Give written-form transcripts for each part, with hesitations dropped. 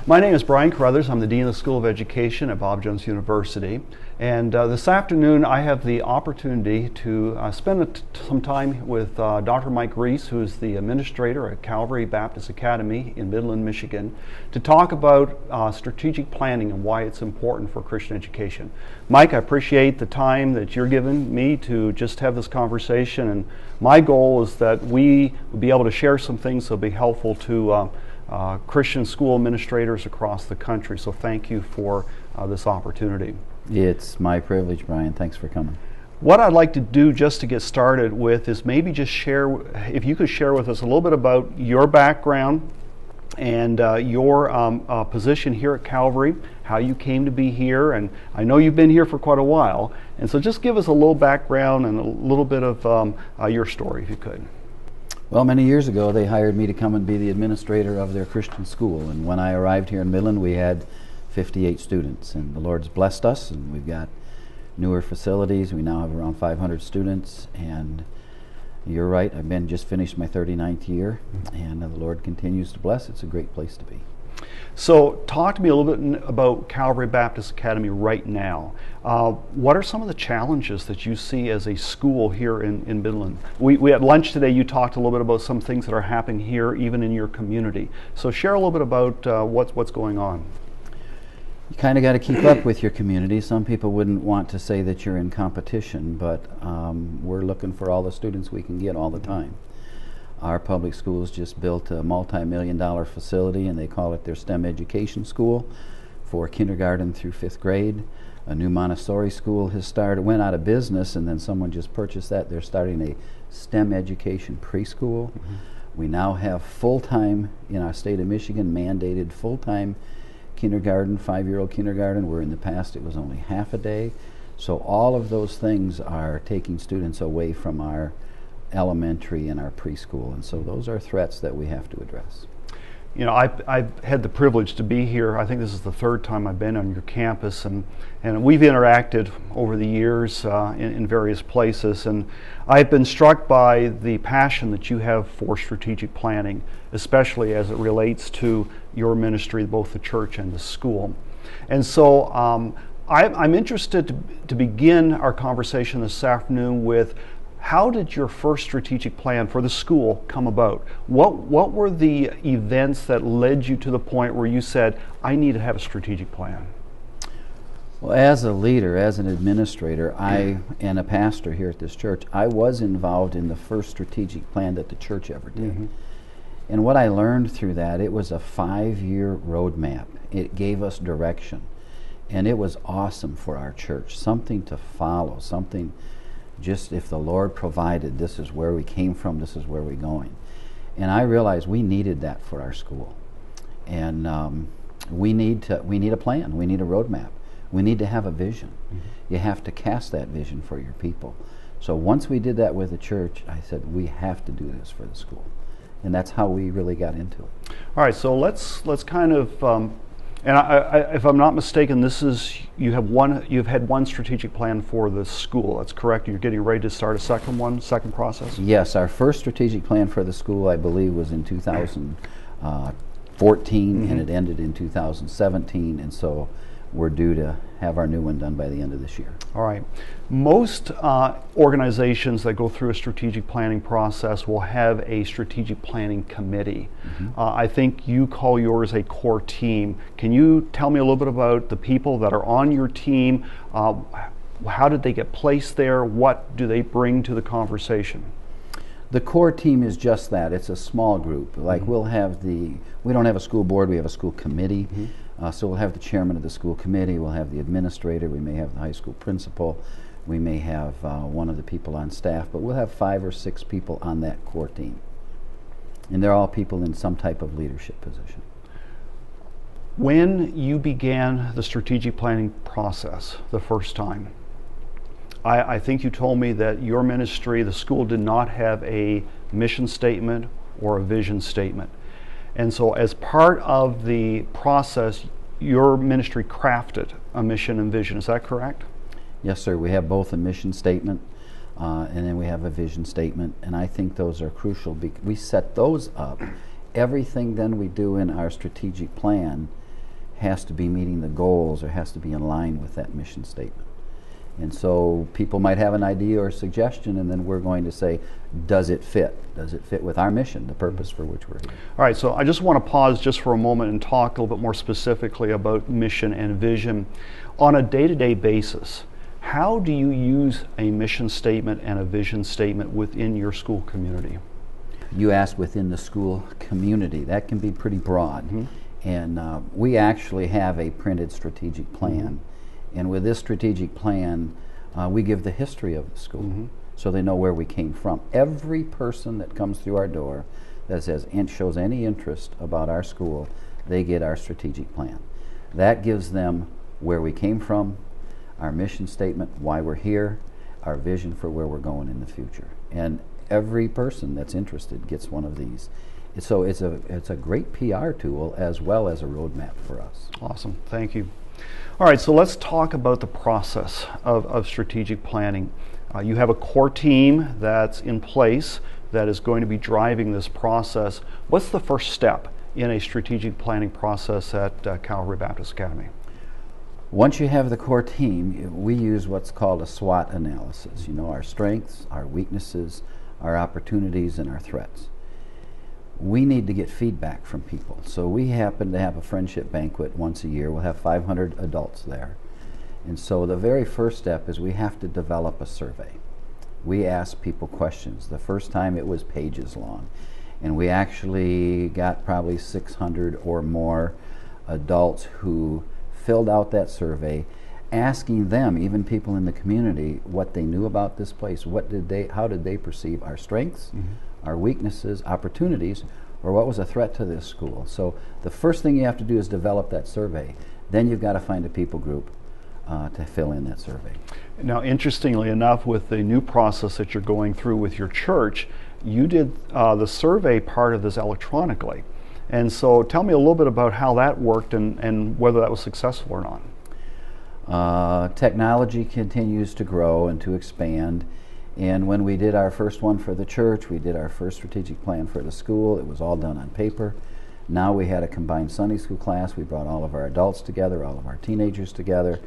My name is Brian Carruthers. I'm the Dean of the School of Education at Bob Jones University. And this afternoon I have the opportunity to spend some time with Dr. Mike Reese, who is the administrator at Calvary Baptist Academy in Midland, Michigan, to talk about strategic planning and why it's important for Christian education. Mike, I appreciate the time that you're giving me to just have this conversation, and my goal is that we will be able to share some things that will be helpful to Christian school administrators across the country. So thank you for this opportunity. It's my privilege, Brian. Thanks for coming. What I'd like to do just to get started with is maybe just share, if you could share with us a little bit about your background and your position here at Calvary, how you came to be here, and I know you've been here for quite a while, and so just give us a little background and a little bit of your story, if you could. Well, many years ago they hired me to come and be the administrator of their Christian school, and when I arrived here in Midland we had 58 students, and the Lord's blessed us, and we've got newer facilities. We now have around 500 students, and you're right, I've just finished my 39th year, and the Lord continues to bless. It's a great place to be. So talk to me a little bit about Calvary Baptist Academy right now. What are some of the challenges that you see as a school here in Midland? We had lunch today. You talked a little bit about some things that are happening here, even in your community. So share a little bit about what's going on. You kind of got to keep up with your community. Some people wouldn't want to say that you're in competition, but we're looking for all the students we can get all the time. Our public schools just built a multi-million-dollar facility, and they call it their STEM education school for kindergarten through 5th grade. A new Montessori school has started, went out of business, and then someone just purchased that. They're starting a STEM education preschool. Mm-hmm. We now have full-time, in our state of Michigan, mandated full-time kindergarten, 5-year-old kindergarten, where in the past it was only half a day. So all of those things are taking students away from our elementary and our preschool, and so those are threats that we have to address. You know, I've had the privilege to be here. I think this is the 3rd time I've been on your campus, and we've interacted over the years in various places, and I've been struck by the passion that you have for strategic planning, especially as it relates to your ministry, both the church and the school. And so I'm interested to begin our conversation this afternoon with, how did your first strategic plan for the school come about? What were the events that led you to the point where you said, I need to have a strategic plan? Well, as a leader, as an administrator, and a pastor here at this church, I was involved in the first strategic plan that the church ever did. Mm-hmm. And what I learned through that, it was a 5-year roadmap. It gave us direction. And it was awesome for our church, something to follow, something just, if the Lord provided, this is where we came from, this is where we're going. And I realized we needed that for our school. And we need a plan, we need a roadmap, we need to have a vision. Mm-hmm. You have to cast that vision for your people. So once we did that with the church, I said, we have to do this for the school. And that's how we really got into it. All right, so let's kind of, and if I'm not mistaken, this is, you've had one strategic plan for the school. That's correct. You're getting ready to start a second process? Yes, our first strategic plan for the school, I believe, was in 2014, mm-hmm. and it ended in 2017, and so we're due to have our new one done by the end of this year. All right. Most organizations that go through a strategic planning process will have a strategic planning committee. Mm-hmm. I think you call yours a core team. Can you tell me a little bit about the people that are on your team? How did they get placed there? What do they bring to the conversation? The core team is just that. It's a small group. Like, mm-hmm. We don't have a school board, we have a school committee. Mm-hmm. So we'll have the chairman of the school committee, we'll have the administrator, we may have the high school principal, we may have one of the people on staff, but we'll have 5 or 6 people on that core team. And they're all people in some type of leadership position. When you began the strategic planning process the first time, I think you told me that your ministry, the school, did not have a mission statement or a vision statement. And so as part of the process, your ministry crafted a mission and vision. Is that correct? Yes, sir. We have both a mission statement and then we have a vision statement, and I think those are crucial. We set those up. Everything then we do in our strategic plan has to be meeting the goals or has to be in line with that mission statement. And so people might have an idea or suggestion, and then we're going to say, does it fit? Does it fit with our mission, the purpose for which we're here? All right, so I just want to pause just for a moment and talk a little bit more specifically about mission and vision. On a day-to-day basis, how do you use a mission statement and a vision statement within your school community? You asked within the school community. That can be pretty broad. Mm-hmm. And we actually have a printed strategic plan. Mm-hmm. And with this strategic plan, we give the history of the school, mm-hmm. so they know where we came from. Every person that comes through our door that says and shows any interest about our school, they get our strategic plan. That gives them where we came from, our mission statement, why we're here, our vision for where we're going in the future. And every person that's interested gets one of these. So it's a great PR tool as well as a roadmap for us. Awesome, thank you. All right, so let's talk about the process of strategic planning. You have a core team that's in place that is going to be driving this process. What's the first step in a strategic planning process at Calvary Baptist Academy? Once you have the core team, we use what's called a SWOT analysis. You know, our strengths, our weaknesses, our opportunities, and our threats. We need to get feedback from people. So we happen to have a friendship banquet once a year. We'll have 500 adults there. And so the very first step is we have to develop a survey. We ask people questions. The first time it was pages long. And we actually got probably 600 or more adults who filled out that survey, asking them, even people in the community, what they knew about this place. How did they perceive our strengths, mm-hmm. our weaknesses, opportunities, or what was a threat to this school? So the first thing you have to do is develop that survey. Then you've got to find a people group to fill in that survey. Now, interestingly enough, with the new process that you're going through with your church, you did the survey part of this electronically. And so tell me a little bit about how that worked and whether that was successful or not. Technology continues to grow and to expand. And when we did our first one for the church, we did our first strategic plan for the school. It was all done on paper. Now we had a combined Sunday school class. We brought all of our adults together, all of our teenagers together.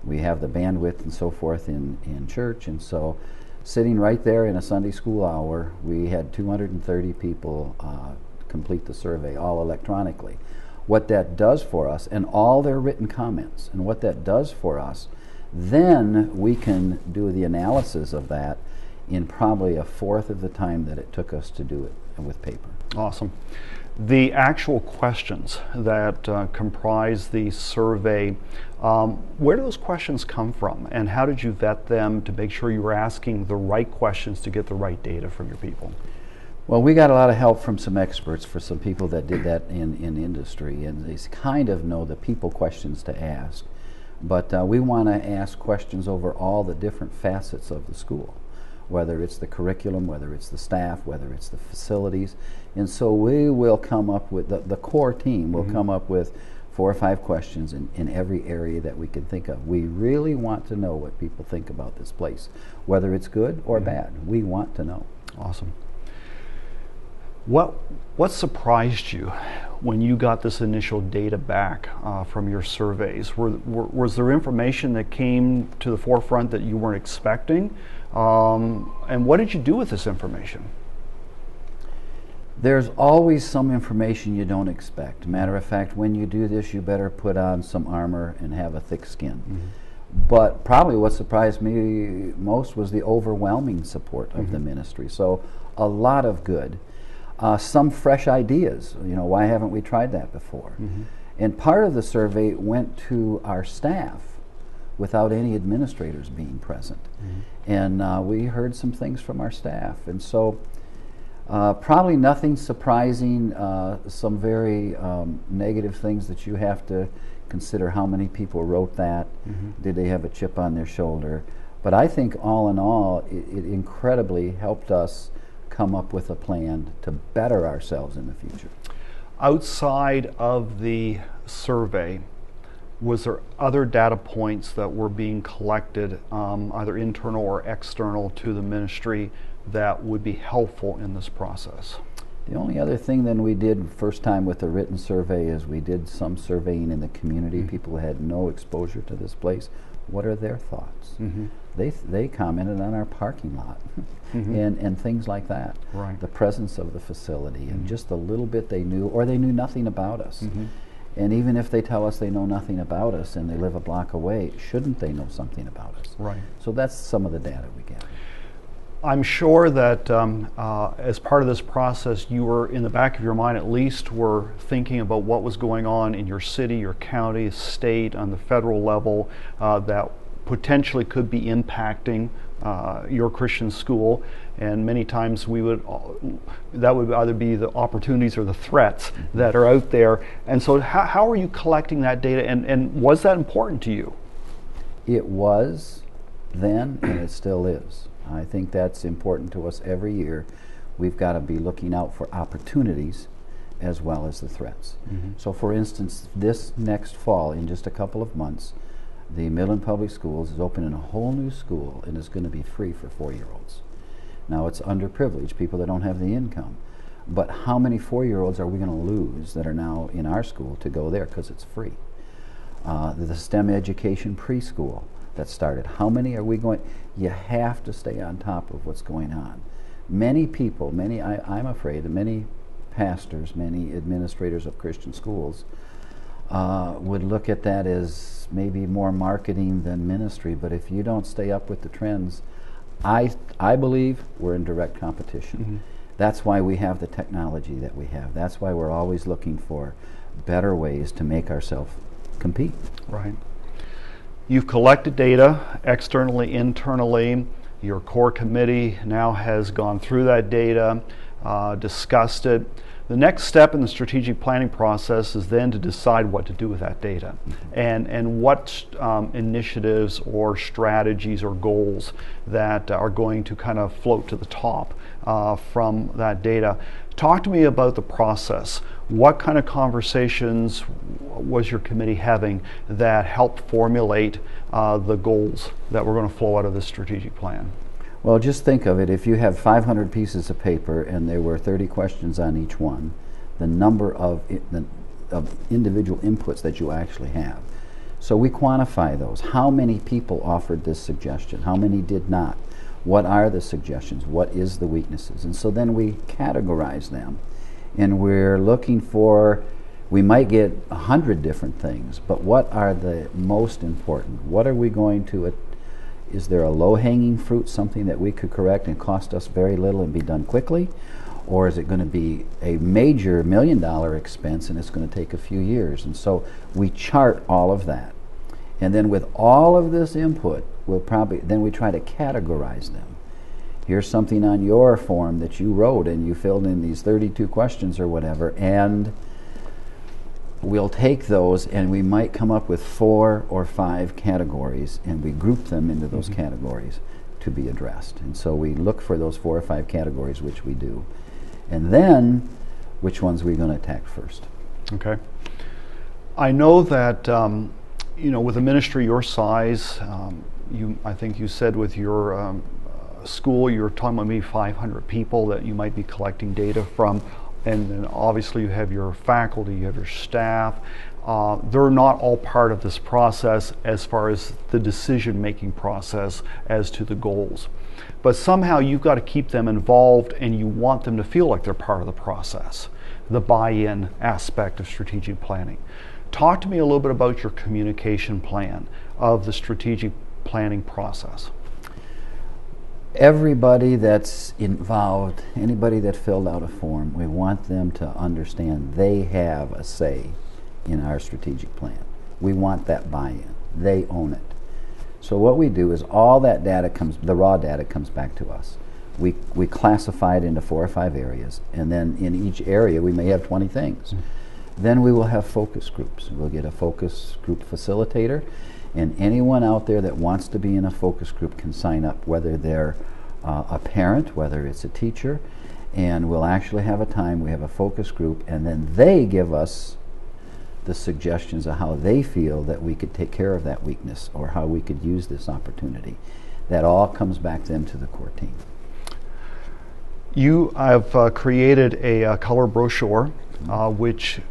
We have the bandwidth and so forth in church. And so sitting right there in a Sunday school hour, we had 230 people complete the survey, all electronically. What that does for us, and all their written comments, and what that does for us, then we can do the analysis of that in probably a fourth of the time that it took us to do it with paper. Awesome. The actual questions that comprise the survey, where do those questions come from, and how did you vet them to make sure you were asking the right questions to get the right data from your people? Well, we got a lot of help from some experts, for some people that did that in industry, and they kind of know the people questions to ask. But we want to ask questions over all the different facets of the school, whether it's the curriculum, whether it's the staff, whether it's the facilities. And so we will come up with, the core team will mm-hmm. come up with 4 or 5 questions in every area that we can think of. We really want to know what people think about this place, whether it's good or mm-hmm. bad. We want to know. Awesome. What surprised you when you got this initial data back from your surveys? Was there information that came to the forefront that you weren't expecting? And what did you do with this information? There's always some information you don't expect. Matter of fact, when you do this, you better put on some armor and have a thick skin. Mm-hmm. But probably what surprised me most was the overwhelming support of mm-hmm. the ministry. So a lot of good. Some fresh ideas. You know, why haven't we tried that before? Mm-hmm. And part of the survey went to our staff without any administrators being present. Mm-hmm. And we heard some things from our staff. And so probably nothing surprising, some very negative things that you have to consider. How many people wrote that? Mm-hmm. Did they have a chip on their shoulder? But I think all in all, it incredibly helped us come up with a plan to better ourselves in the future. Outside of the survey, was there other data points that were being collected, either internal or external to the ministry, that would be helpful in this process? The only other thing then we did first time with the written survey is we did some surveying in the community. People had no exposure to this place. What are their thoughts? They commented on our parking lot and things like that. Right. The presence of the facility and just a little bit they knew, or they knew nothing about us. And even if they tell us they know nothing about us and they live a block away, shouldn't they know something about us? Right. So that's some of the data we get. I'm sure that as part of this process, you were, in the back of your mind at least, were thinking about what was going on in your city, your county, state, on the federal level that potentially could be impacting your Christian school. And many times that would either be the opportunities or the threats that are out there. And so how are you collecting that data, and was that important to you? It was then, and it still is. I think that's important to us every year. We've got to be looking out for opportunities as well as the threats. So for instance, this next fall, in just a couple of months, the Midland Public Schools is opening a whole new school, and it's going to be free for 4-year-olds. Now it's underprivileged, people that don't have the income. But how many 4-year-olds are we going to lose that are now in our school to go there because it's free? The STEM education preschool that started. How many are we going? You have to stay on top of what's going on. Many people, I'm afraid that many pastors, many administrators of Christian schools would look at that as maybe more marketing than ministry, but if you don't stay up with the trends, I believe we're in direct competition. That's why we have the technology that we have. That's why we're always looking for better ways to make ourselves compete. Right. You've collected data externally, internally. Your core committee now has gone through that data, discussed it. The next step in the strategic planning process is then to decide what to do with that data and what initiatives or strategies or goals that are going to kind of float to the top from that data. Talk to me about the process. What kind of conversations was your committee having that helped formulate the goals that were going to flow out of this strategic plan? Well, just think of it. If you have 500 pieces of paper and there were 30 questions on each one, the number of individual inputs that you actually have. So we quantify those. How many people offered this suggestion? How many did not? What are the suggestions? What is the weaknesses? And so then we categorize them. And we're looking for, we might get 100 different things, but what are the most important? What are we going to, is there a low-hanging fruit, something that we could correct and cost us very little and be done quickly? Or is it going to be a major $1 million expense and it's going to take a few years? And so we chart all of that. And then with all of this input, then we try to categorize them. Here's something on your form that you wrote and you filled in these 32 questions or whatever, and we'll take those and we might come up with 4 or 5 categories, and we group them into those categories to be addressed. And so we look for those 4 or 5 categories, which we do. And then, which ones are we going to attack first? Okay. I know that, with a ministry your size, I think you said with your school, you're talking about maybe 500 people that you might be collecting data from. And then obviously you have your faculty, you have your staff. They're not all part of this process as far as the decision-making process as to the goals. But somehow you've got to keep them involved, and you want them to feel like they're part of the process, the buy-in aspect of strategic planning. Talk to me a little bit about your communication plan of the strategic planning process. Everybody that's involved, anybody that filled out a form, we want them to understand they have a say in our strategic plan. We want that buy-in. They own it. So what we do is all that data the raw data comes back to us. We classify it into 4 or 5 areas, and then in each area we may have 20 things. Then we will have focus groups. We'll get a focus group facilitator, and anyone out there that wants to be in a focus group can sign up, whether they're a parent, whether it's a teacher, and we'll actually have a time, we have a focus group, and then they give us the suggestions of how they feel that we could take care of that weakness or how we could use this opportunity. That all comes back then to the core team. You have created a color brochure which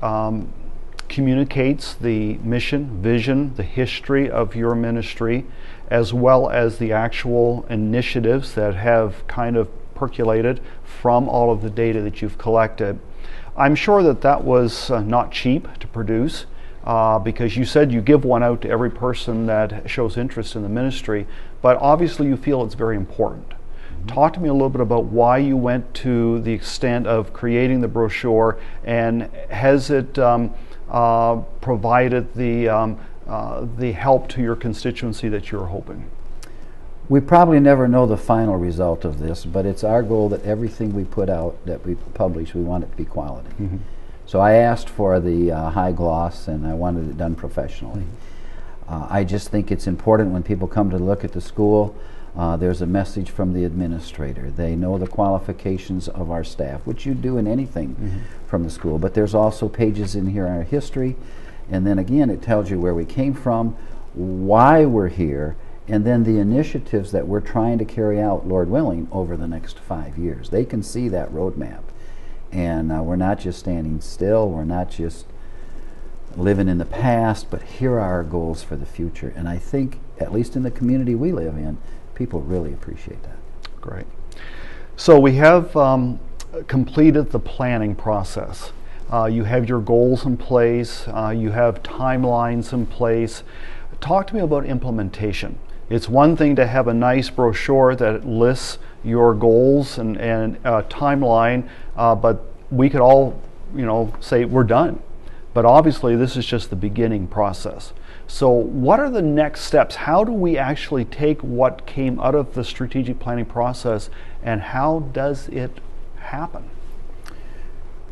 communicates the mission, vision, the history of your ministry, as well as the actual initiatives that have kind of percolated from all of the data that you've collected. I'm sure that that was not cheap to produce because you said you give one out to every person that shows interest in the ministry, but obviously you feel it's very important. Talk to me a little bit about why you went to the extent of creating the brochure, and has it provided the help to your constituency that you're hoping? We probably never know the final result of this, but it's our goal that everything we put out, that we publish, we want it to be quality. Mm-hmm. So I asked for the high gloss, and I wanted it done professionally. Mm-hmm. I just think it's important when people come to look at the school, there's a message from the administrator. They know the qualifications of our staff, which you do in anything mm-hmm. from the school, but there's also pages in here on our history, and then again it tells you where we came from, why we're here, and then the initiatives that we're trying to carry out, Lord willing, over the next 5 years. They can see that roadmap. And we're not just standing still, we're not just living in the past, but here are our goals for the future. And I think, at least in the community we live in, people really appreciate that. Great. So we have completed the planning process. You have your goals in place, you have timelines in place. Talk to me about implementation. It's one thing to have a nice brochure that lists your goals and timeline, but we could all, say we're done. But obviously, this is just the beginning process. So, what are the next steps? How do we actually take what came out of the strategic planning process, and how does it happen?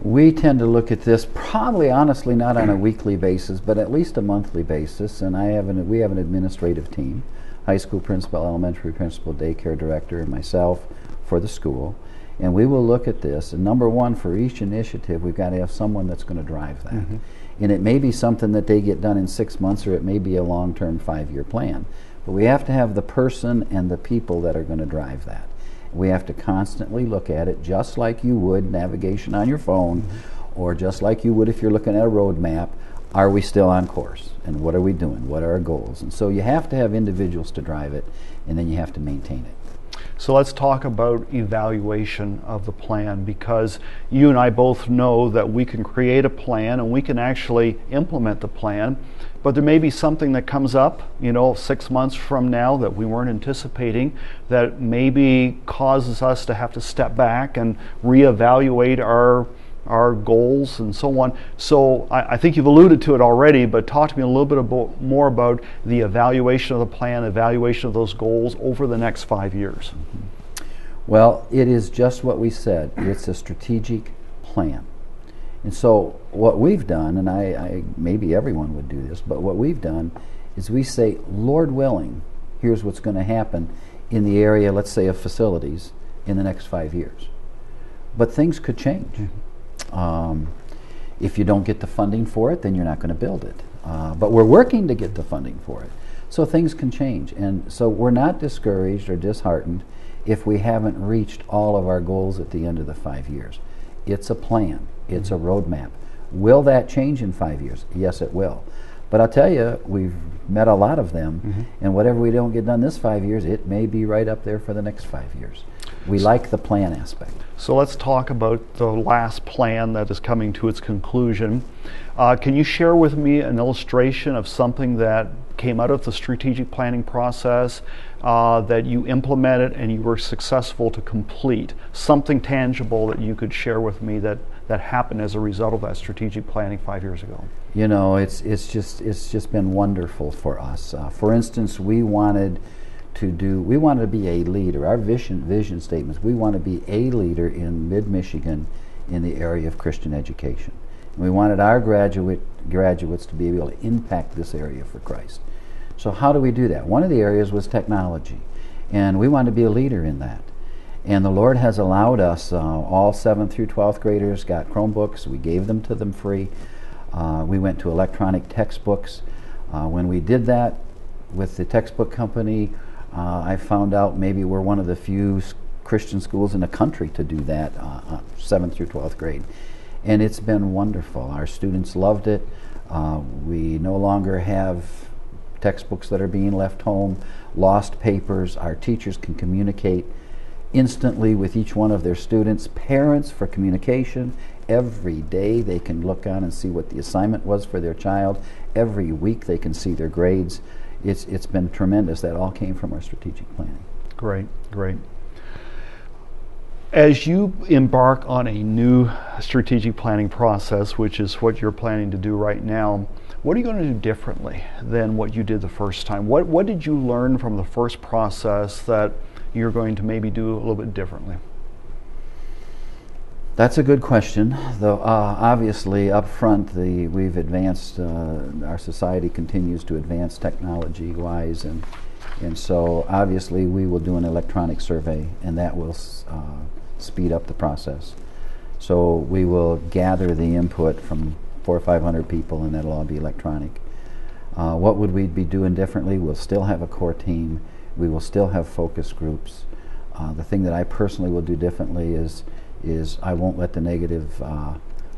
We tend to look at this probably, honestly, not on a weekly basis, but at least a monthly basis. And we have an administrative team, high school principal, elementary principal, daycare director, and myself for the school. And we will look at this. And number one, for each initiative, we've got to have someone that's going to drive that. Mm-hmm. And it may be something that they get done in 6 months, or it may be a long-term 5-year plan. But we have to have the person and the people that are going to drive that. We have to constantly look at it, just like you would navigation on your phone, mm-hmm. or just like you would if you're looking at a road map. Are we still on course? And what are we doing? What are our goals? And so you have to have individuals to drive it, and then you have to maintain it. So let's talk about evaluation of the plan, because you and I both know that we can create a plan and we can actually implement the plan, but there may be something that comes up, 6 months from now that we weren't anticipating, that maybe causes us to have to step back and reevaluate our goals and so on. So I think you've alluded to it already, but talk to me a little bit more about the evaluation of the plan, evaluation of those goals over the next 5 years. Mm-hmm. Well, it is just what we said. It's a strategic plan. And so what we've done, and I maybe everyone would do this, but what we've done is we say, Lord willing, here's what's going to happen in the area, let's say, of facilities in the next 5 years. But things could change. Mm-hmm. If you don't get the funding for it, then you're not going to build it. But we're working to get the funding for it. So things can change. And so we're not discouraged or disheartened if we haven't reached all of our goals at the end of the 5 years. It's a plan. It's a roadmap. Will that change in 5 years? Yes, it will. But I'll tell you, we've met a lot of them, mm-hmm. and whatever we don't get done this 5 years, it may be right up there for the next 5 years. We like the plan aspect. So let's talk about the last plan that is coming to its conclusion. Can you share with me an illustration of something that came out of the strategic planning process that you implemented and you were successful to complete? Something tangible that you could share with me that happened as a result of that strategic planning 5 years ago? It's just been wonderful for us. For instance, we wanted to be a leader. Our vision statements, we want to be a leader in mid-Michigan in the area of Christian education. And we wanted our graduates to be able to impact this area for Christ. So how do we do that? One of the areas was technology, and we wanted to be a leader in that. And the Lord has allowed us, all 7th through 12th graders got Chromebooks. We gave them to them free. We went to electronic textbooks. When we did that with the textbook company, I found out maybe we're one of the few Christian schools in the country to do that, 7th through 12th grade. And it's been wonderful. Our students loved it. We no longer have textbooks that are being left home, lost papers. Our teachers can communicate instantly with each one of their students. Parents for communication. Every day they can look on and see what the assignment was for their child. Every week they can see their grades. It's been tremendous. That all came from our strategic planning. Great, great. As you embark on a new strategic planning process, which is what you're planning to do right now, what are you going to do differently than what you did the first time? What did you learn from the first process that you're going to maybe do a little bit differently? That's a good question. Though obviously up front, we've advanced, our society continues to advance technology-wise, and so obviously we will do an electronic survey, and that will speed up the process. So we will gather the input from 400 or 500 people, and that'll all be electronic. What would we be doing differently? We'll still have a core team. We will still have focus groups. The thing that I personally will do differently is I won't let the negative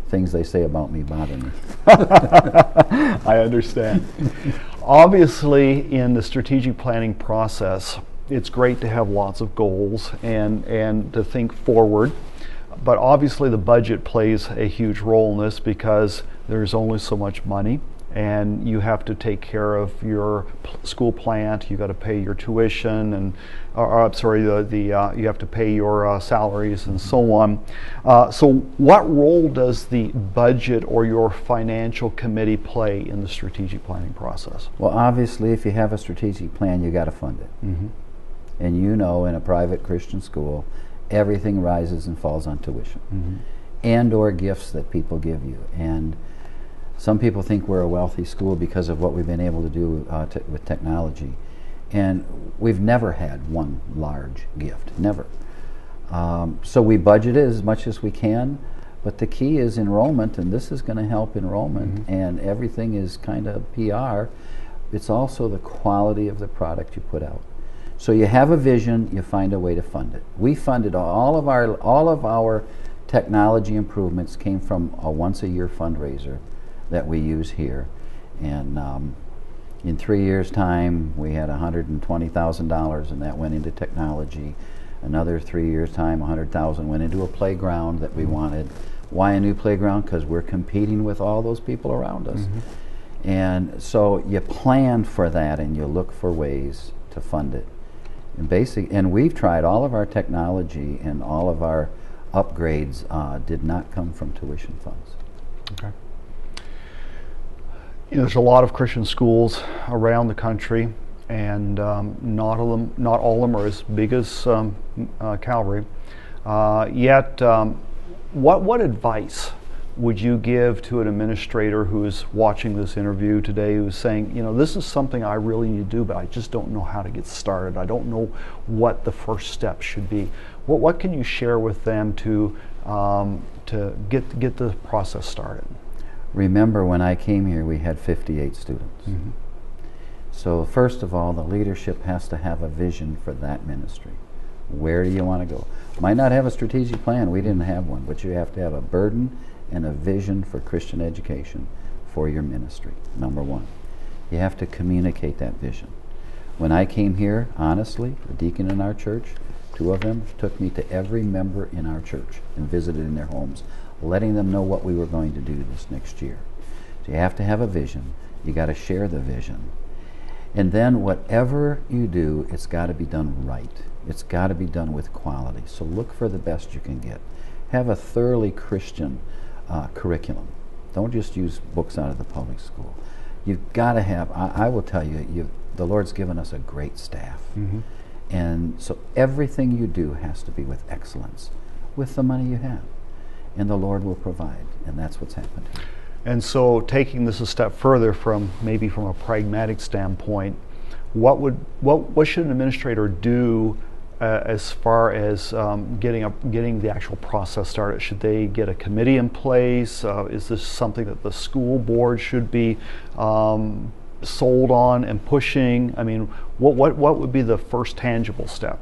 things they say about me bother me. I understand. Obviously, in the strategic planning process, it's great to have lots of goals and to think forward, but obviously the budget plays a huge role in this because there's only so much money, and you have to take care of your school plant. You got to pay your tuition, and you have to pay your salaries and so on. So what role does the budget or your financial committee play in the strategic planning process? Well, obviously, if you have a strategic plan, you got to fund it. Mm-hmm. And you know, in a private Christian school, everything rises and falls on tuition, mm-hmm. and or gifts that people give you. And some people think we're a wealthy school because of what we've been able to do with technology. And we've never had one large gift, never. So we budget it as much as we can, but the key is enrollment, and this is going to help enrollment, mm-hmm. and everything is kind of PR. It's also the quality of the product you put out. So you have a vision, you find a way to fund it. We funded all of our technology improvements came from a once-a-year fundraiser that we use here, and in 3 years' time we had $120,000, and that went into technology. Another 3 years' time, $100,000 went into a playground that we wanted. Why a new playground? Because we're competing with all those people around us. Mm-hmm. And so you plan for that, and you look for ways to fund it. And we've tried all of our technology, and all of our upgrades did not come from tuition funds. Okay. You know, there's a lot of Christian schools around the country, and not all of them are as big as Calvary. Yet, what advice would you give to an administrator who is watching this interview today, who's saying, you know, this is something I really need to do, but I just don't know how to get started. I don't know what the first step should be. What can you share with them to get the process started? Remember, when I came here, we had 58 students. Mm-hmm. So first of all, the leadership has to have a vision for that ministry. Where do you want to go? Might not have a strategic plan. We didn't have one, but you have to have a burden and a vision for Christian education for your ministry, number one. You have to communicate that vision. When I came here, honestly, the deacon in our church, 2 of them took me to every member in our church and visited in their homes, letting them know what we were going to do this next year. So you have to have a vision. You got to share the vision. And then whatever you do, it's got to be done right. It's got to be done with quality. So look for the best you can get. Have a thoroughly Christian curriculum. Don't just use books out of the public school. You've got to have, I will tell you, the Lord's given us a great staff. Mm-hmm. And so everything you do has to be with excellence, with the money you have. And the Lord will provide, and that's what's happened here. And so, taking this a step further, from a pragmatic standpoint, what should an administrator do as far as getting the actual process started? Should they get a committee in place? Is this something that the school board should be sold on and pushing? I mean, what would be the first tangible step?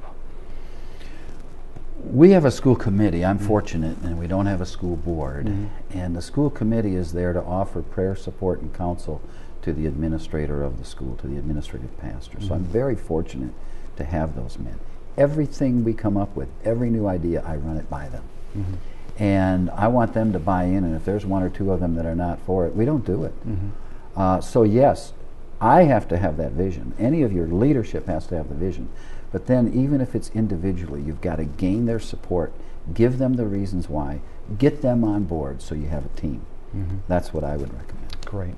We have a school committee. I'm fortunate, and we don't have a school board. And the school committee is there to offer prayer, support, and counsel to the administrator of the school, to the administrative pastor. So I'm very fortunate to have those men. Everything we come up with, every new idea, I run it by them. And I want them to buy in, and if there's one or two of them that are not for it, we don't do it. So yes, I have to have that vision. Any of your leadership has to have the vision. But then even if it's individually, you've got to gain their support, give them the reasons why, get them on board so you have a team. That's what I would recommend. Great.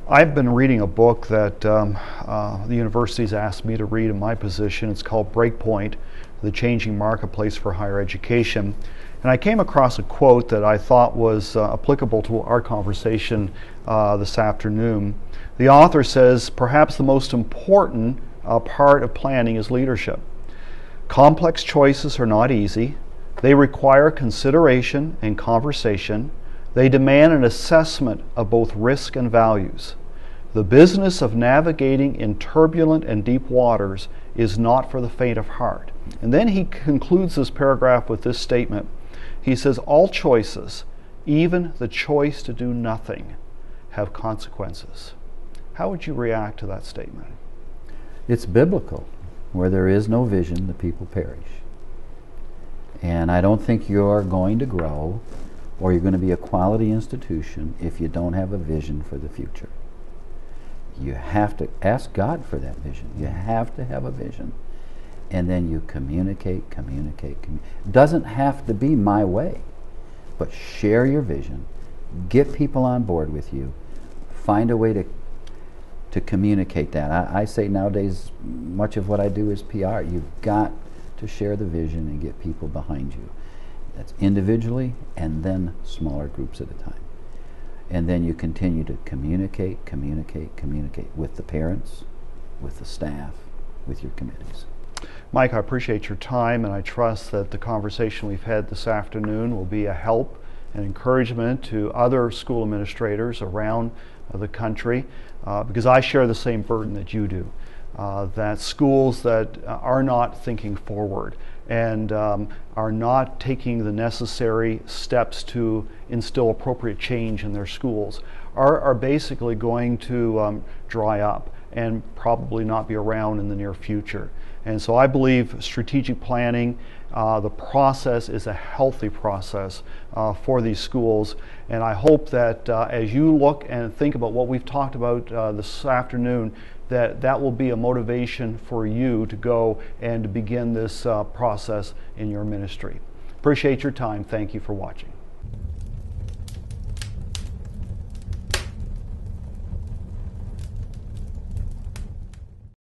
I've been reading a book that the university's asked me to read in my position. It's called Breakpoint, The Changing Marketplace for Higher Education. And I came across a quote that I thought was applicable to our conversation this afternoon. The author says, perhaps the most important part of planning is leadership. Complex choices are not easy. They require consideration and conversation. They demand an assessment of both risk and values. The business of navigating in turbulent and deep waters is not for the faint of heart. And then he concludes this paragraph with this statement. He says, all choices, even the choice to do nothing, have consequences. How would you react to that statement? It's biblical. Where there is no vision, the people perish. And I don't think you're going to grow or you're going to be a quality institution if you don't have a vision for the future. You have to ask God for that vision. You have to have a vision. And then you communicate. Doesn't have to be my way, but share your vision. Get people on board with you. Find a way to communicate that. I say nowadays, much of what I do is PR. You've got to share the vision and get people behind you. That's individually and then smaller groups at a time. And then you continue to communicate with the parents, with the staff, with your committees. Mike, I appreciate your time, and I trust that the conversation we've had this afternoon will be a help and encouragement to other school administrators around the country, because I share the same burden that you do, that schools that are not thinking forward and are not taking the necessary steps to instill appropriate change in their schools are basically going to dry up and probably not be around in the near future. And so I believe strategic planning, the process is a healthy process for these schools. And I hope that as you look and think about what we've talked about this afternoon, that will be a motivation for you to go and to begin this process in your ministry. Appreciate your time. Thank you for watching.